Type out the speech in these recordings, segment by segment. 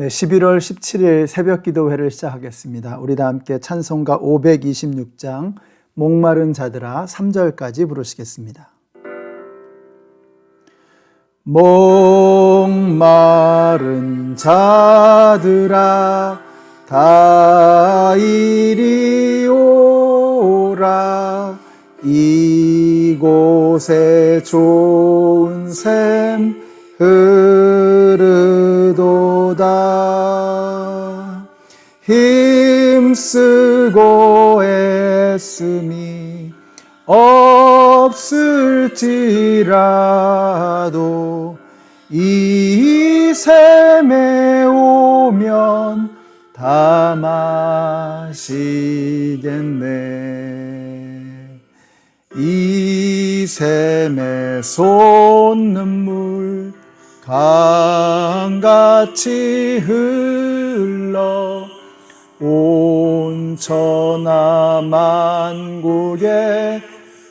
네, 11월 17일 새벽 기도회를 시작하겠습니다. 우리 다 함께 찬송가 526장 목마른 자들아 3절까지 부르시겠습니다. 목마른 자들아 다 이리 오라. 이곳에 좋은 샘 흐르도다. 힘쓰고 애씀이 없을지라도 이 샘에 오면 다 마시겠네. 이 샘에 솟는 물 강같이 흘러 온 천하 만국에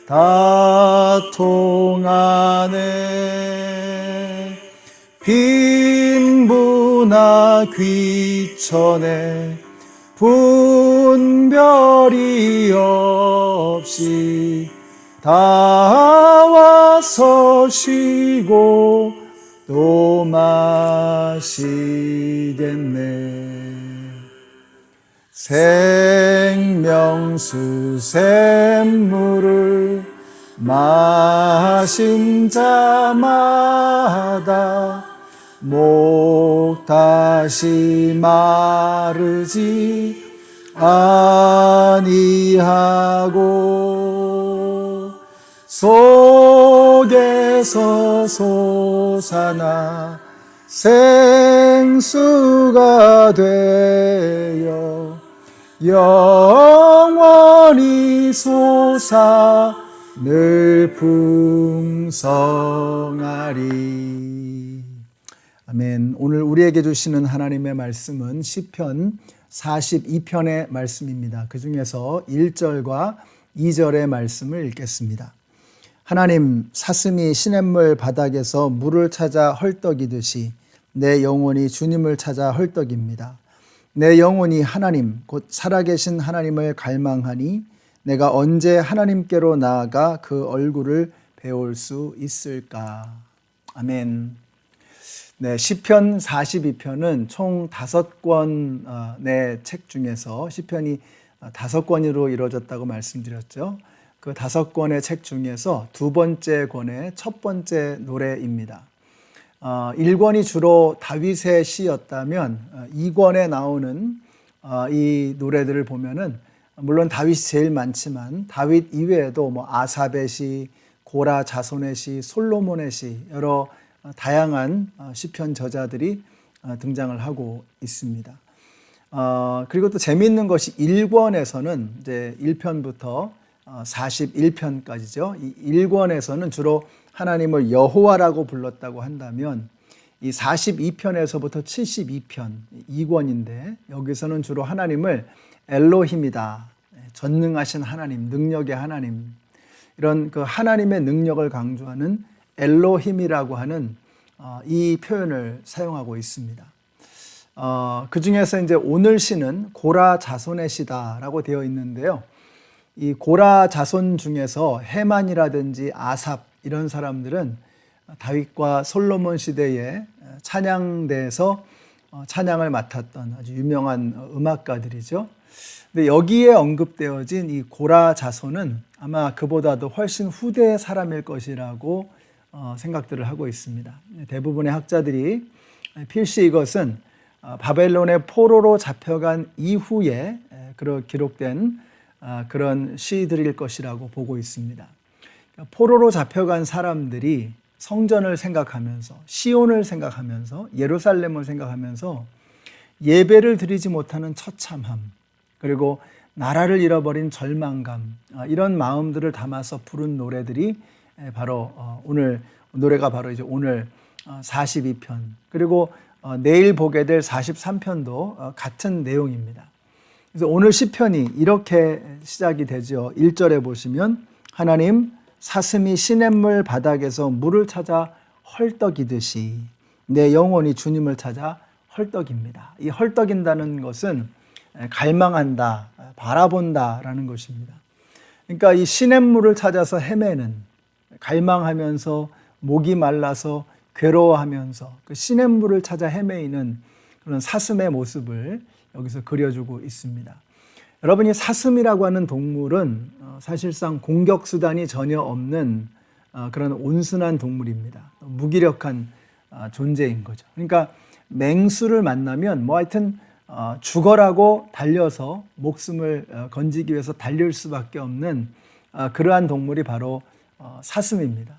다 통하네. 빈부나 귀천에 분별이 없이 다 와서 쉬고 또 마시겠네. 생명수 샘물을 마신 자마다 목 다시 마르지 아니하고 속에서 솟아나 생수가 되어 영원히 솟아 늘 풍성하리. 아멘. 오늘 우리에게 주시는 하나님의 말씀은 시편 42편의 말씀입니다. 그 중에서 1절과 2절의 말씀을 읽겠습니다. 하나님, 사슴이 시냇물 바닥에서 물을 찾아 헐떡이듯이 내 영혼이 주님을 찾아 헐떡입니다. 내 영혼이 하나님, 곧 살아계신 하나님을 갈망하니 내가 언제 하나님께로 나아가 그 얼굴을 배울 수 있을까? 아멘. 네, 시편 42편은 총 5권의 책 중에서 시편이 5권으로 이루어졌다고 말씀드렸죠. 그 5권의 책 중에서 두 번째 권의 첫 번째 노래입니다. 1권이 주로 다윗의 시였다면 2권에 나오는 이 노래들을 보면은 물론 다윗이 제일 많지만 다윗 이외에도 뭐 아삽의 시, 고라 자손의 시, 솔로몬의 시, 여러 다양한 시편 저자들이 등장을 하고 있습니다. 그리고 또 재미있는 것이 1권에서는 이제 1편부터 41편까지죠. 이 1권에서는 주로 하나님을 여호와라고 불렀다고 한다면 이 42편에서부터 72편 2권인데 여기서는 주로 하나님을 엘로힘이다. 전능하신 하나님, 능력의 하나님, 이런 그 하나님의 능력을 강조하는 엘로힘이라고 하는 이 표현을 사용하고 있습니다. 그 중에서 이제 오늘 시는 고라 자손의 시다라고 되어 있는데요. 이 고라 자손 중에서 헤만이라든지 아삽 이런 사람들은 다윗과 솔로몬 시대에 찬양대에서 찬양을 맡았던 아주 유명한 음악가들이죠. 근데 여기에 언급되어진 이 고라 자손은 아마 그보다도 훨씬 후대의 사람일 것이라고 생각들을 하고 있습니다. 대부분의 학자들이 필시 이것은 바벨론의 포로로 잡혀간 이후에 기록된 그런 시들일 것이라고 보고 있습니다. 포로로 잡혀간 사람들이 성전을 생각하면서 시온을 생각하면서 예루살렘을 생각하면서 예배를 드리지 못하는 처참함, 그리고 나라를 잃어버린 절망감, 이런 마음들을 담아서 부른 노래들이 바로 오늘 노래가 바로 이제 오늘 42편, 그리고 내일 보게 될 43편도 같은 내용입니다. 그래서 오늘 시편이 이렇게 시작이 되죠. 1절에 보시면 하나님, 사슴이 시냇물 바닥에서 물을 찾아 헐떡이듯이 내 영혼이 주님을 찾아 헐떡입니다. 이 헐떡인다는 것은 갈망한다, 바라본다라는 것입니다. 그러니까 이 시냇물을 찾아서 헤매는, 갈망하면서 목이 말라서 괴로워하면서 그 시냇물을 찾아 헤매이는 그런 사슴의 모습을 여기서 그려주고 있습니다. 여러분이 사슴이라고 하는 동물은 사실상 공격 수단이 전혀 없는 그런 온순한 동물입니다. 무기력한 존재인 거죠. 그러니까 맹수를 만나면 뭐 하여튼 죽어라고 달려서 목숨을 건지기 위해서 달릴 수밖에 없는 그러한 동물이 바로 사슴입니다.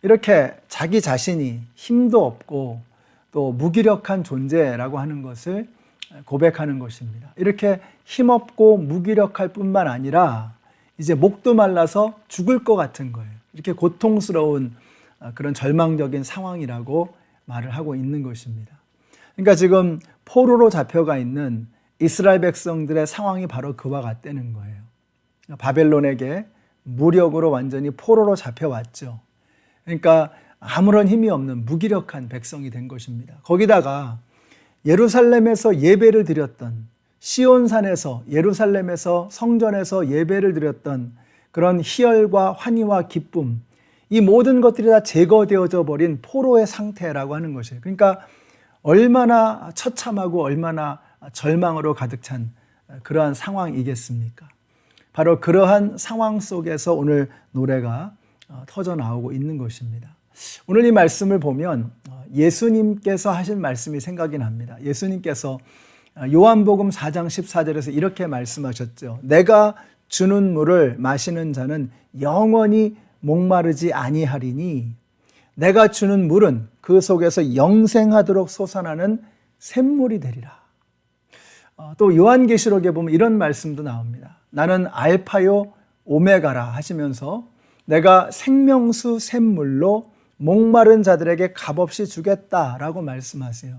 이렇게 자기 자신이 힘도 없고 또 무기력한 존재라고 하는 것을 고백하는 것입니다. 이렇게 힘없고 무기력할 뿐만 아니라 이제 목도 말라서 죽을 것 같은 거예요. 이렇게 고통스러운 그런 절망적인 상황이라고 말을 하고 있는 것입니다. 그러니까 지금 포로로 잡혀가 있는 이스라엘 백성들의 상황이 바로 그와 같다는 거예요. 바벨론에게 무력으로 완전히 포로로 잡혀왔죠. 그러니까 아무런 힘이 없는 무기력한 백성이 된 것입니다. 거기다가 예루살렘에서 예배를 드렸던, 시온산에서 예루살렘에서 성전에서 예배를 드렸던 그런 희열과 환희와 기쁨, 이 모든 것들이 다 제거되어져 버린 포로의 상태라고 하는 것이에요. 그러니까 얼마나 처참하고 얼마나 절망으로 가득 찬 그러한 상황이겠습니까? 바로 그러한 상황 속에서 오늘 노래가 터져 나오고 있는 것입니다. 오늘 이 말씀을 보면 예수님께서 하신 말씀이 생각이 납니다. 예수님께서 요한복음 4장 14절에서 이렇게 말씀하셨죠. 내가 주는 물을 마시는 자는 영원히 목마르지 아니하리니 내가 주는 물은 그 속에서 영생하도록 솟아나는 샘물이 되리라. 또 요한계시록에 보면 이런 말씀도 나옵니다. 나는 알파요 오메가라 하시면서 내가 생명수 샘물로 목마른 자들에게 값없이 주겠다라고 말씀하세요.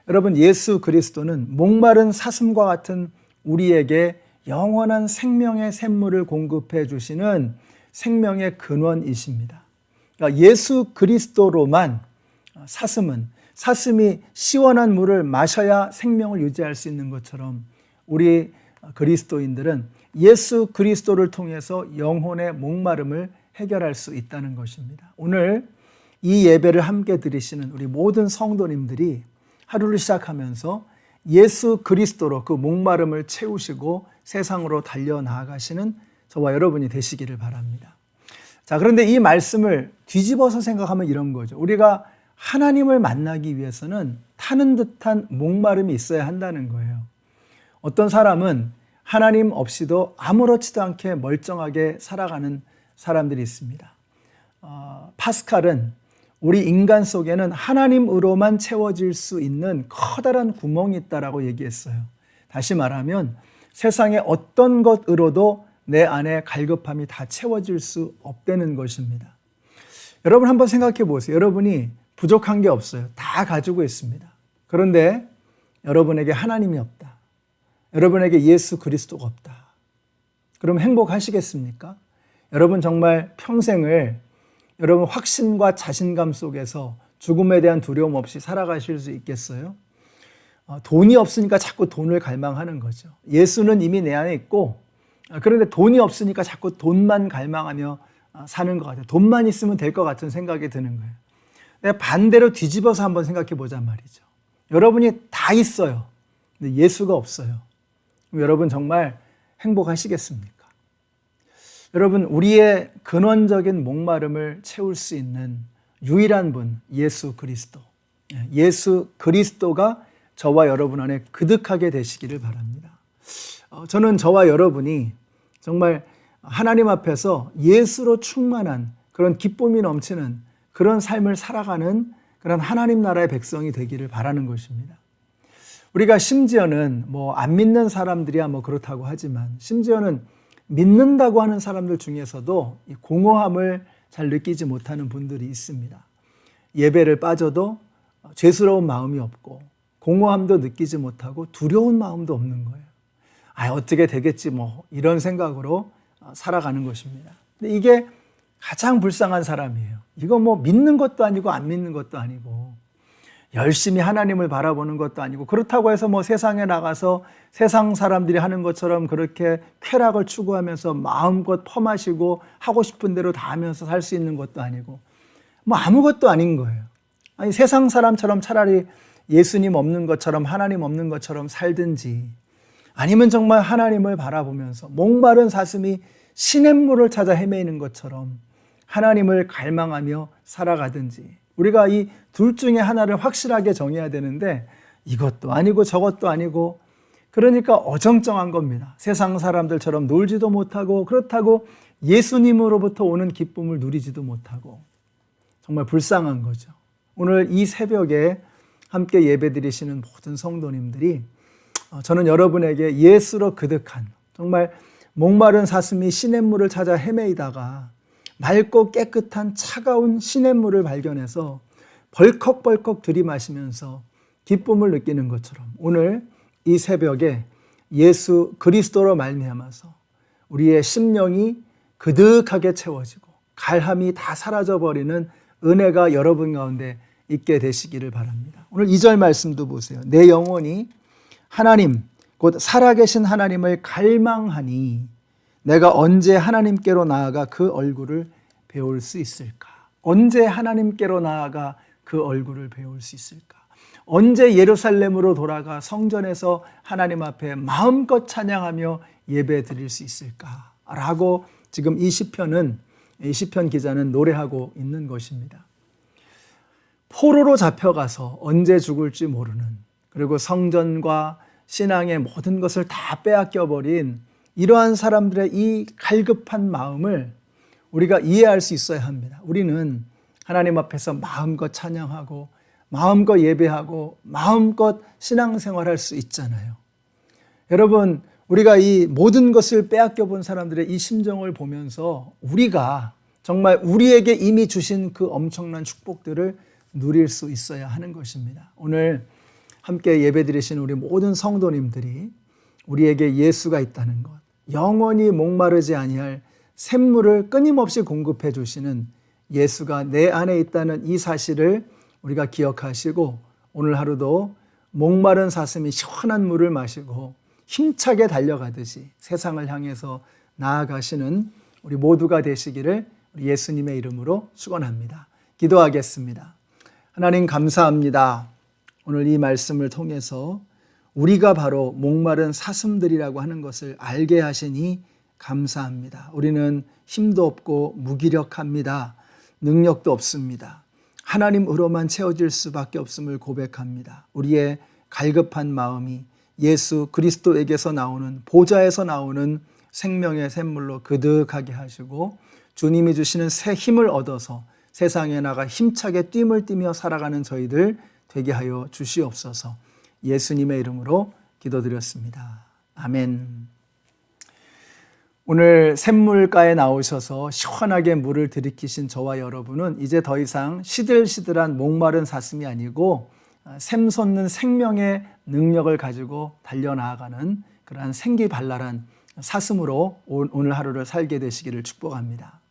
여러분, 예수 그리스도는 목마른 사슴과 같은 우리에게 영원한 생명의 샘물을 공급해 주시는 생명의 근원이십니다. 그러니까 예수 그리스도로만 사슴이 시원한 물을 마셔야 생명을 유지할 수 있는 것처럼 우리 그리스도인들은 예수 그리스도를 통해서 영혼의 목마름을 해결할 수 있다는 것입니다. 오늘 이 예배를 함께 드리시는 우리 모든 성도님들이 하루를 시작하면서 예수 그리스도로 그 목마름을 채우시고 세상으로 달려나가시는 저와 여러분이 되시기를 바랍니다. 자, 그런데 이 말씀을 뒤집어서 생각하면 이런 거죠. 우리가 하나님을 만나기 위해서는 타는 듯한 목마름이 있어야 한다는 거예요. 어떤 사람은 하나님 없이도 아무렇지도 않게 멀쩡하게 살아가는 사람들이 있습니다. 파스칼은 우리 인간 속에는 하나님으로만 채워질 수 있는 커다란 구멍이 있다라고 얘기했어요. 다시 말하면 세상의 어떤 것으로도 내 안에 갈급함이 다 채워질 수 없다는 것입니다. 여러분 한번 생각해 보세요. 여러분이 부족한 게 없어요. 다 가지고 있습니다. 그런데 여러분에게 하나님이 없다. 여러분에게 예수 그리스도가 없다. 그럼 행복하시겠습니까? 여러분 정말 평생을 여러분 확신과 자신감 속에서 죽음에 대한 두려움 없이 살아가실 수 있겠어요? 돈이 없으니까 자꾸 돈을 갈망하는 거죠. 예수는 이미 내 안에 있고 그런데 돈이 없으니까 자꾸 돈만 갈망하며 사는 것 같아요. 돈만 있으면 될 것 같은 생각이 드는 거예요. 내가 반대로 뒤집어서 한번 생각해 보자 말이죠. 여러분이 다 있어요. 근데 예수가 없어요. 그럼 여러분 정말 행복하시겠습니까? 여러분, 우리의 근원적인 목마름을 채울 수 있는 유일한 분, 예수 그리스도. 예수 그리스도가 저와 여러분 안에 그득하게 되시기를 바랍니다. 저는 저와 여러분이 정말 하나님 앞에서 예수로 충만한 그런 기쁨이 넘치는 그런 삶을 살아가는 그런 하나님 나라의 백성이 되기를 바라는 것입니다. 우리가 심지어는 안 믿는 사람들이야 그렇다고 하지만 심지어는 믿는다고 하는 사람들 중에서도 이 공허함을 잘 느끼지 못하는 분들이 있습니다. 예배를 빠져도 죄스러운 마음이 없고 공허함도 느끼지 못하고 두려운 마음도 없는 거예요. 어떻게 되겠지 이런 생각으로 살아가는 것입니다. 근데 이게 가장 불쌍한 사람이에요. 이거 믿는 것도 아니고 안 믿는 것도 아니고 열심히 하나님을 바라보는 것도 아니고, 그렇다고 해서 뭐 세상에 나가서 세상 사람들이 하는 것처럼 그렇게 쾌락을 추구하면서 마음껏 퍼마시고 하고 싶은 대로 다 하면서 살 수 있는 것도 아니고, 뭐 아무것도 아닌 거예요. 아니, 세상 사람처럼 차라리 예수님 없는 것처럼 하나님 없는 것처럼 살든지, 아니면 정말 하나님을 바라보면서 목마른 사슴이 시냇물을 찾아 헤매는 것처럼 하나님을 갈망하며 살아가든지, 우리가 이 둘 중에 하나를 확실하게 정해야 되는데 이것도 아니고 저것도 아니고, 그러니까 어정쩡한 겁니다. 세상 사람들처럼 놀지도 못하고, 그렇다고 예수님으로부터 오는 기쁨을 누리지도 못하고, 정말 불쌍한 거죠. 오늘 이 새벽에 함께 예배드리시는 모든 성도님들이, 저는 여러분에게 예수로 그득한, 정말 목마른 사슴이 시냇물을 찾아 헤매이다가 맑고 깨끗한 차가운 시냇물을 발견해서 벌컥벌컥 들이마시면서 기쁨을 느끼는 것처럼, 오늘 이 새벽에 예수 그리스도로 말미암아서 우리의 심령이 그득하게 채워지고 갈함이 다 사라져버리는 은혜가 여러분 가운데 있게 되시기를 바랍니다. 오늘 2절 말씀도 보세요. 내 영혼이 하나님 곧 살아계신 하나님을 갈망하니 내가 언제 하나님께로 나아가 그 얼굴을 배울 수 있을까? 언제 하나님께로 나아가 그 얼굴을 배울 수 있을까? 언제 예루살렘으로 돌아가 성전에서 하나님 앞에 마음껏 찬양하며 예배 드릴 수 있을까? 라고 지금 이 시편 기자는 노래하고 있는 것입니다. 포로로 잡혀가서 언제 죽을지 모르는, 그리고 성전과 신앙의 모든 것을 다 빼앗겨버린 이러한 사람들의 이 갈급한 마음을 우리가 이해할 수 있어야 합니다. 우리는 하나님 앞에서 마음껏 찬양하고 마음껏 예배하고 마음껏 신앙생활할 수 있잖아요. 여러분, 우리가 이 모든 것을 빼앗겨 본 사람들의 이 심정을 보면서 우리가 정말 우리에게 이미 주신 그 엄청난 축복들을 누릴 수 있어야 하는 것입니다. 오늘 함께 예배드리신 우리 모든 성도님들이 우리에게 예수가 있다는 것, 영원히 목마르지 아니할 샘물을 끊임없이 공급해 주시는 예수가 내 안에 있다는 이 사실을 우리가 기억하시고, 오늘 하루도 목마른 사슴이 시원한 물을 마시고 힘차게 달려가듯이 세상을 향해서 나아가시는 우리 모두가 되시기를 우리 예수님의 이름으로 축원합니다. 기도하겠습니다. 하나님 감사합니다. 오늘 이 말씀을 통해서 우리가 바로 목마른 사슴들이라고 하는 것을 알게 하시니 감사합니다. 우리는 힘도 없고 무기력합니다. 능력도 없습니다. 하나님으로만 채워질 수밖에 없음을 고백합니다. 우리의 갈급한 마음이 예수 그리스도에게서 나오는, 보좌에서 나오는 생명의 샘물로 그득하게 하시고 주님이 주시는 새 힘을 얻어서 세상에 나가 힘차게 뜀을 뛰며 살아가는 저희들 되게 하여 주시옵소서. 예수님의 이름으로 기도드렸습니다. 아멘. 오늘 샘물가에 나오셔서 시원하게 물을 들이키신 저와 여러분은 이제 더 이상 시들시들한 목마른 사슴이 아니고 샘솟는 생명의 능력을 가지고 달려나아가는 그러한 생기발랄한 사슴으로 오늘 하루를 살게 되시기를 축복합니다.